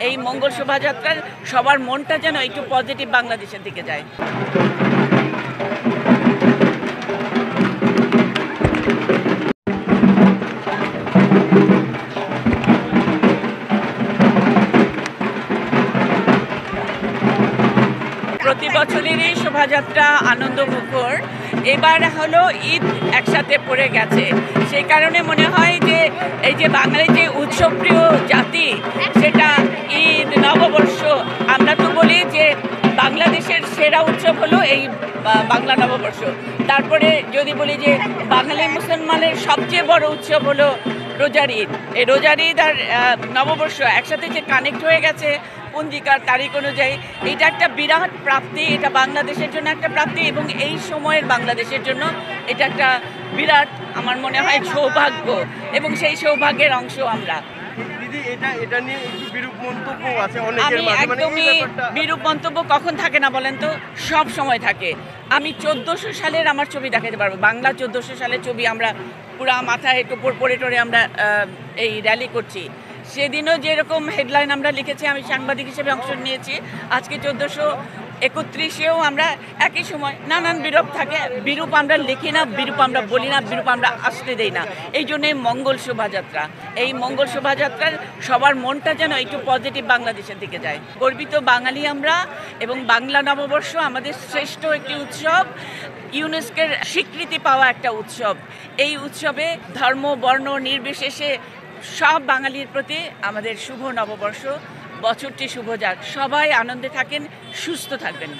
এই মঙ্গল শোভাযাত্রার সবার মনটা যেন একটু পজিটিভ বাংলাদেশের দিকে যায়। প্রতি বছরেরই শোভাযাত্রা আনন্দমুখর, এবার হলো ঈদ একসাথে পড়ে গেছে। সেই কারণে মনে হয় যে এই যে বাঙালির যে উৎসবপ্রিয় জাতি, সেটা ঈদ, নববর্ষ, আমরা তো বলি যে বাংলাদেশের সেরা উৎসব হলো এই বাংলা নববর্ষ। তারপরে যদি বলি যে বাঙালি মুসলমানের সবচেয়ে বড় উৎসব হলো রোজার ঈদ। এই রোজার ঈদ আর নববর্ষ একসাথে যে কানেক্ট হয়ে গেছে পঞ্জিকার তারিখ অনুযায়ী, এটা একটা বিরাট প্রাপ্তি। এটা বাংলাদেশের জন্য একটা প্রাপ্তি এবং এই সময়ের বাংলাদেশের জন্য এটা একটা বিরাট, আমার মনে হয়, সৌভাগ্য, এবং সেই সৌভাগ্যের অংশ আমরা। আমি একদমই বিরূপ মন্তব্য কখন থাকে না বলেন তো? সব সময় থাকে। আমি 1400 সালের আমার ছবি দেখাতে পারবো, বাংলা 1400 সালের ছবি। আমরা পুরা মাথায় টোপর পরে টরে আমরা এই র্যালি করছি। সেদিনও যেরকম হেডলাইন আমরা লিখেছি, আমি সাংবাদিক হিসেবে অংশ নিয়েছি। আজকে 1431-এও আমরা একই সময় নানান বিরূপ থাকে। বিরূপ আমরা লিখি না, বিরূপ আমরা বলি না, বিরূপ আমরা আসতে দেই না। এই জন্যে মঙ্গল শোভাযাত্রা, এই মঙ্গল শোভাযাত্রার সবার মনটা যেন একটু পজিটিভ বাংলাদেশের দিকে যায়। গর্বিত বাঙালি আমরা, এবং বাংলা নববর্ষ আমাদের শ্রেষ্ঠ একটি উৎসব, ইউনেস্কোর স্বীকৃতি পাওয়া একটা উৎসব। এই উৎসবে ধর্ম বর্ণ নির্বিশেষে সব বাঙালির প্রতি আমাদের শুভ নববর্ষ। বছরটি শুভ যাক, সবাই আনন্দে থাকেন, সুস্থ থাকবেন।